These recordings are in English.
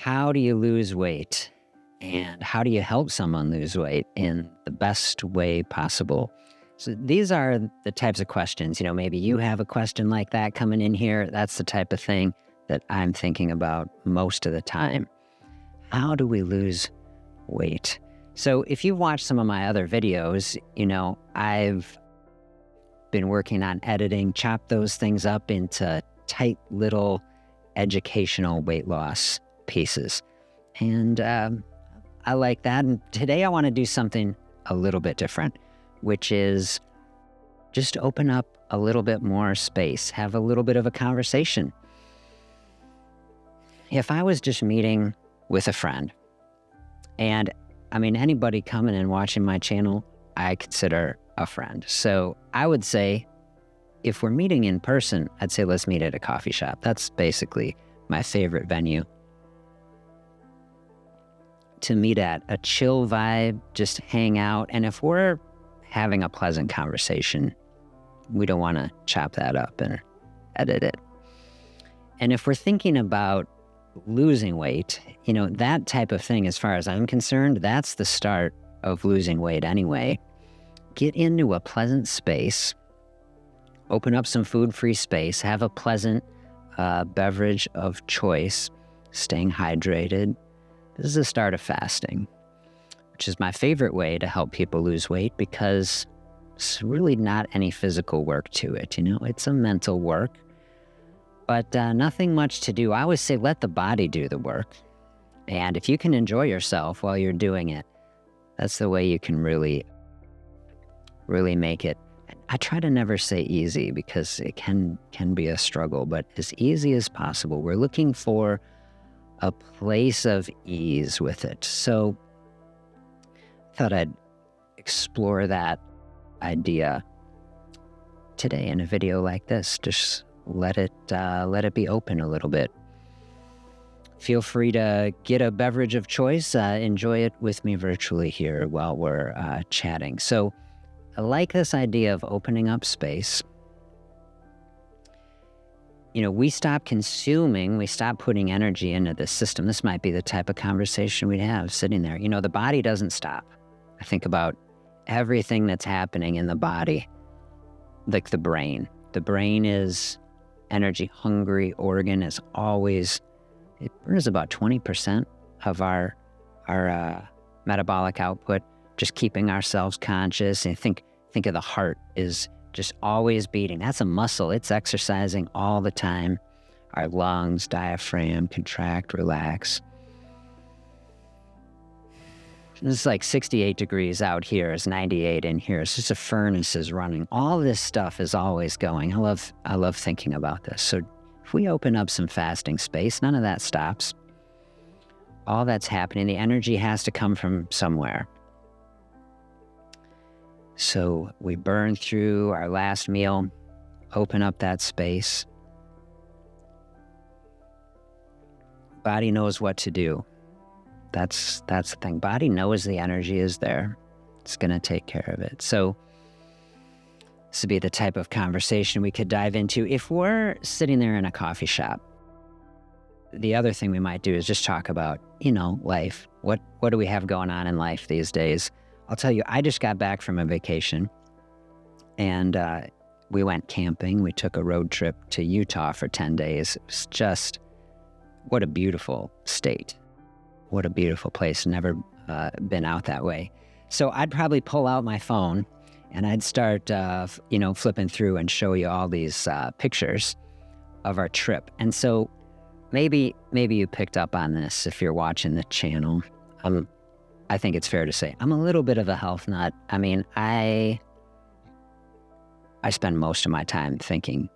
how do you lose weight? And how do you help someone lose weight in the best way possible? So these are the types of questions, maybe you have a question like that coming in here. That's the type of thing that I'm thinking about most of the time. How do we lose weight? So if you've watched some of my other videos, I've been working on editing, chop those things up into tight little educational weight loss pieces. And I like that. And today I want to do something a little bit different, which is just open up a little bit more space, have a little bit of a conversation. If I was just meeting with a friend, and anybody coming and watching my channel, I consider a friend. So I would say, if we're meeting in person, I'd say let's meet at a coffee shop. That's basically my favorite venue to meet at. A chill vibe, just hang out. And if we're having a pleasant conversation, we don't want to chop that up and edit it. And if we're thinking about losing weight, that type of thing, as far as I'm concerned, that's the start of losing weight anyway. Get into a pleasant space, open up some food-free space, have a pleasant beverage of choice, staying hydrated. This is the start of fasting, which is my favorite way to help people lose weight because it's really not any physical work to it. It's a mental work, but nothing much to do. I always say, let the body do the work. And if you can enjoy yourself while you're doing it, that's the way you can really make it. I try to never say easy because it can be a struggle, but as easy as possible. We're looking for a place of ease with it. So I thought I'd explore that idea today in a video like this. Just let it be open a little bit. Feel free to get a beverage of choice. Enjoy it with me virtually here while we're chatting. So I like this idea of opening up space. We stop consuming, we stop putting energy into the system. This might be the type of conversation we'd have sitting there. The body doesn't stop. I think about everything that's happening in the body, like the brain. The brain is energy hungry organ. It burns about 20% of our metabolic output, just keeping ourselves conscious. And think of the heart is just always beating. That's a muscle. It's exercising all the time. Our lungs, diaphragm, contract, relax. It's like 68 degrees out here. It's 98 in here. It's just a furnace is running. All this stuff is always going. I love thinking about this. So if we open up some fasting space, none of that stops. All that's happening, the energy has to come from somewhere. So we burn through our last meal, open up that space. Body knows what to do. That's the thing. Body knows the energy is there. It's going to take care of it. So this would be the type of conversation we could dive into. If we're sitting there in a coffee shop, the other thing we might do is just talk about, life. What do we have going on in life these days? I'll tell you, I just got back from a vacation and we went camping. We took a road trip to Utah for 10 days. It was just, what a beautiful state. What a beautiful place. Never been out that way. So I'd probably pull out my phone and I'd start, flipping through and show you all these pictures of our trip. And so maybe you picked up on this if you're watching the channel. I think it's fair to say I'm a little bit of a health nut. I spend most of my time thinking,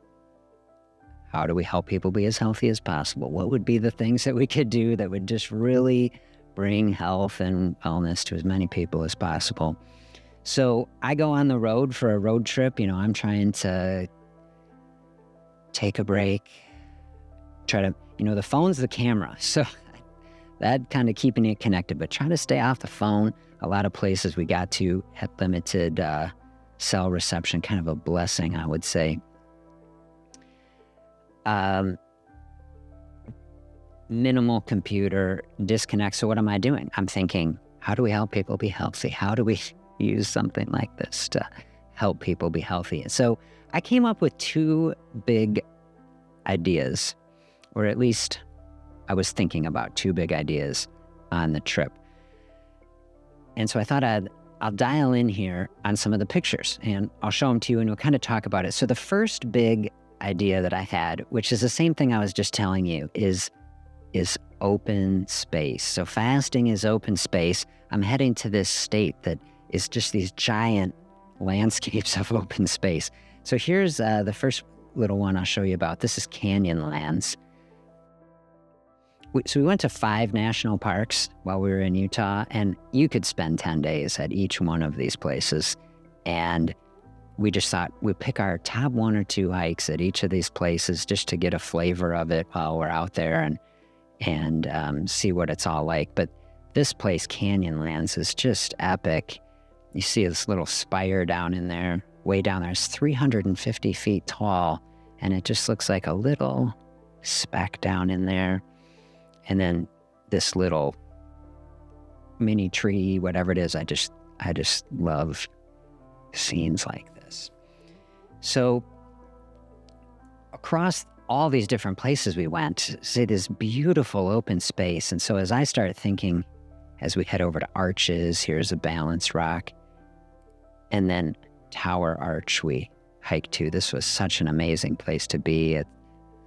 how do we help people be as healthy as possible? What would be the things that we could do that would just really bring health and wellness to as many people as possible? So I go on the road for a road trip. I'm trying to take a break, try to, the phone's the camera. So that kind of keeping it connected, but try to stay off the phone. A lot of places we got to had limited cell reception, kind of a blessing, I would say. minimal computer, disconnect. So what am I doing? I'm thinking, how do we help people be healthy? How do we use something like this to help people be healthy? So I came up with two big ideas, or at least I was thinking about two big ideas on the trip. And so I thought I'll dial in here on some of the pictures and I'll show them to you and we'll kind of talk about it. So the first big idea that I had, which is the same thing I was just telling you, is open space. So fasting is open space. I'm heading to this state that is just these giant landscapes of open space. So here's the first little one I'll show you about. This is Canyonlands. So we went to 5 national parks while we were in Utah, and you could spend 10 days at each one of these places. And we just thought we'd pick our top 1 or 2 hikes at each of these places just to get a flavor of it while we're out there and see what it's all like. But this place, Canyonlands, is just epic. You see this little spire down in there, way down there. It's 350 feet tall, and it just looks like a little speck down in there. And then this little mini tree, whatever it is, I just love scenes like this. So across all these different places we went, see this beautiful open space. And so as I start thinking, as we head over to Arches, here's a balanced rock, and then Tower Arch we hiked to. This was such an amazing place to be at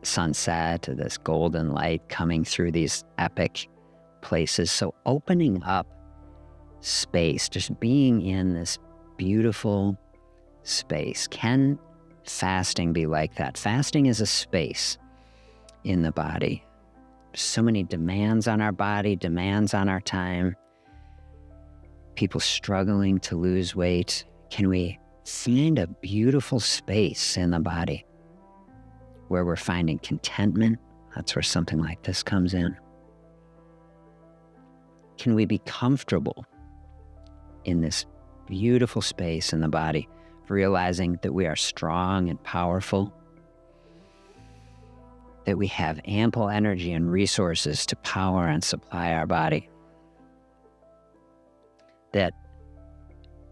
sunset, this golden light coming through these epic places. So opening up space, just being in this beautiful space. Can fasting be like that? Fasting is a space in the body. So many demands on our body, demands on our time. People struggling to lose weight. Can we find a beautiful space in the body where we're finding contentment? That's where something like this comes in. Can we be comfortable in this beautiful space in the body, realizing that we are strong and powerful, that we have ample energy and resources to power and supply our body, that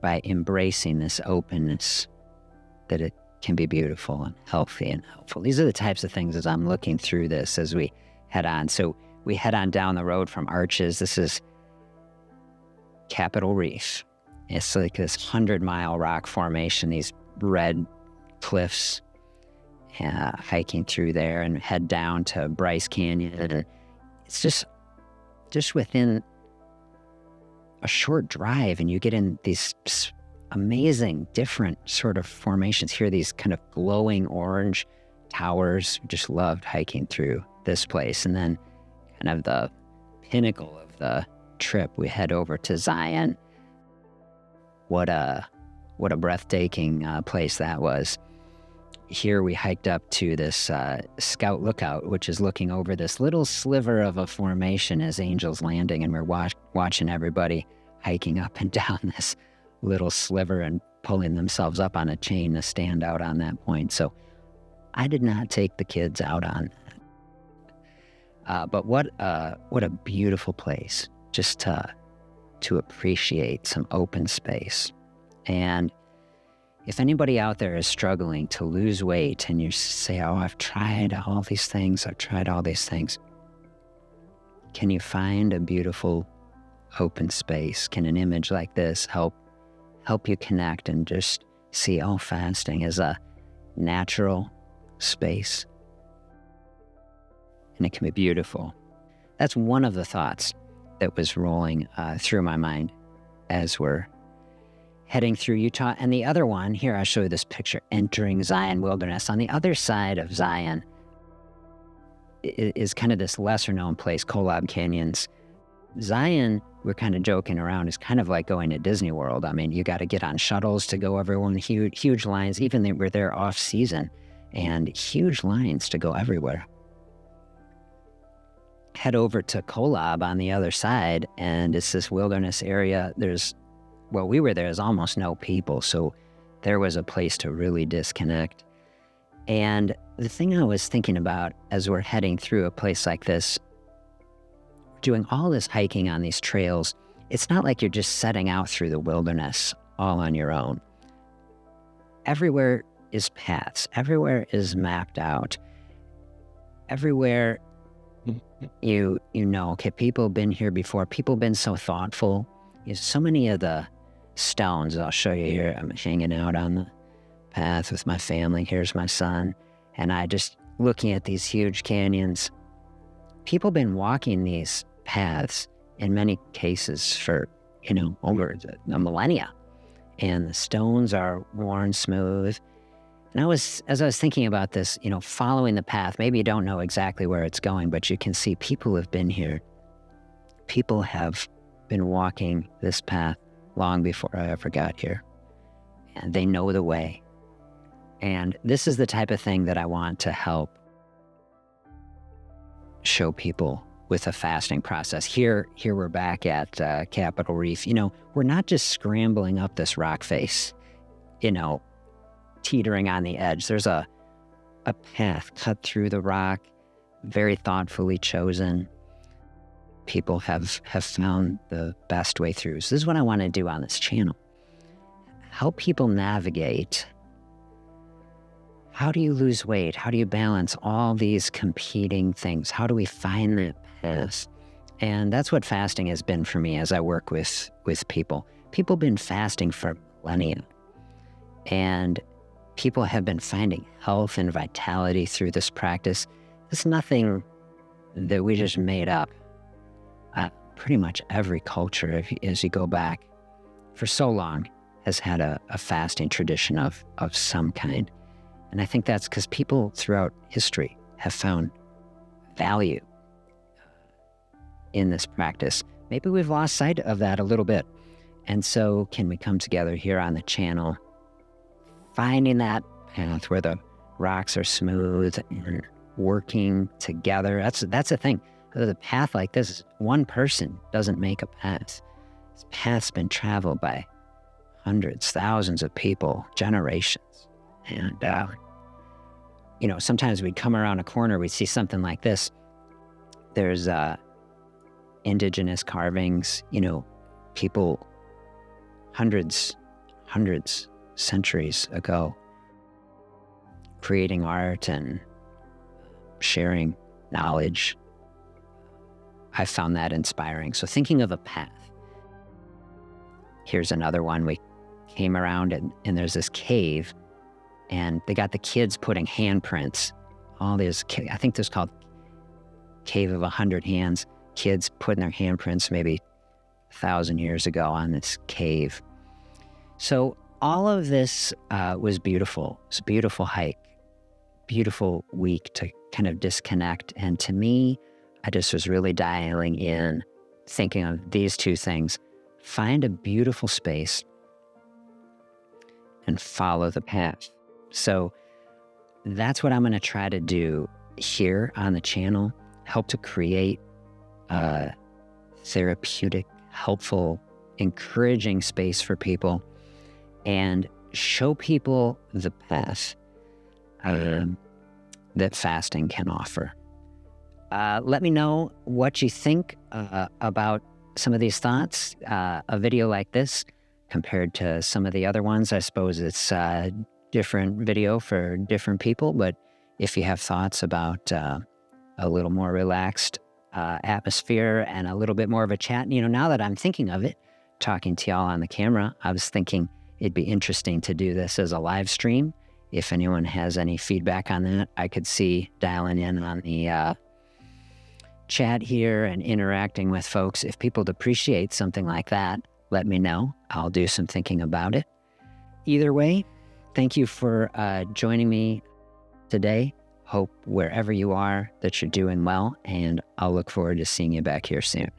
by embracing this openness, that it can be beautiful and healthy and helpful. These are the types of things as I'm looking through this as we head on. So we head on down the road from Arches. This is Capitol Reef. It's like this 100-mile rock formation, these red cliffs, hiking through there and head down to Bryce Canyon. And it's just within a short drive and you get in these amazing, different sort of formations. Here, these kind of glowing orange towers. Just loved hiking through this place. And then kind of the pinnacle of the trip, we head over to Zion. What a breathtaking place that was. Here we hiked up to this Scout Lookout, which is looking over this little sliver of a formation as Angel's Landing, and we're watching everybody hiking up and down this little sliver and pulling themselves up on a chain to stand out on that point. So I did not take the kids out on that. But what a beautiful place just to appreciate some open space. And if anybody out there is struggling to lose weight and you say, oh, I've tried all these things, can you find a beautiful open space? Can an image like this help you connect and just see, oh, fasting is a natural space and it can be beautiful? That's one of the thoughts that was rolling through my mind as we're heading through Utah. And the other one, here I'll show you this picture, entering Zion Wilderness. On the other side of Zion is kind of this lesser known place, Kolob Canyons. Zion, we're kind of joking around, is kind of like going to Disney World. I mean, you got to get on shuttles to go everywhere, huge lines. Even we're there off season and huge lines to go everywhere. Head over to Kolob on the other side, and it's this wilderness area. We were there, there's almost no people, so there was a place to really disconnect. And the thing I was thinking about as we're heading through a place like this, doing all this hiking on these trails, it's not like you're just setting out through the wilderness all on your own. Everywhere is paths. Everywhere is mapped out. Everywhere you know, okay, people have been here before. People have been so thoughtful. So many of the stones, I'll show you here. I'm hanging out on the path with my family. Here's my son. And I just looking at these huge canyons. People have been walking these paths in many cases for, over a millennia. And the stones are worn smooth. And as I was thinking about this, following the path, maybe you don't know exactly where it's going, but you can see people have been here. People have been walking this path long before I ever got here. And they know the way. And this is the type of thing that I want to help show people with a fasting process. Here we're back at Capitol Reef. We're not just scrambling up this rock face, teetering on the edge. There's a path cut through the rock, very thoughtfully chosen. People have found the best way through. So this is what I want to do on this channel. Help people navigate. How do you lose weight? How do you balance all these competing things? How do we find that path? And that's what fasting has been for me as I work with people. People have been fasting for millennia. And people have been finding health and vitality through this practice. It's nothing that we just made up. Pretty much every culture, as you go back for so long, has had a fasting tradition of some kind. And I think that's because people throughout history have found value in this practice. Maybe we've lost sight of that a little bit. And so can we come together here on the channel, finding that path where the rocks are smooth and working together. That's the thing. The path like this, one person doesn't make a path. This path's been traveled by hundreds, thousands of people, generations. And, sometimes we'd come around a corner, we'd see something like this. There's indigenous carvings, people hundreds, centuries ago, creating art and sharing knowledge. I found that inspiring. So thinking of a path. Here's another one. We came around and there's this cave, and they got the kids putting handprints. All these, I think this is called Cave of 100 Hands. Kids putting their handprints maybe 1,000 years ago on this cave. So all of this was beautiful. It's a beautiful hike, beautiful week to kind of disconnect. And to me, I just was really dialing in, thinking of these two things. Find a beautiful space and follow the path. So that's what I'm going to try to do here on the channel, help to create a therapeutic, helpful, encouraging space for people and show people the path that fasting can offer. Let me know what you think about some of these thoughts. A video like this compared to some of the other ones, I suppose it's a different video for different people, but if you have thoughts about a little more relaxed atmosphere and a little bit more of a chat, now that I'm thinking of it, talking to y'all on the camera, I was thinking it'd be interesting to do this as a live stream. If anyone has any feedback on that, I could see dialing in on the chat here and interacting with folks. If people appreciate something like that, let me know. I'll do some thinking about it. Either way, thank you for joining me today. Hope wherever you are that you're doing well, and I'll look forward to seeing you back here soon.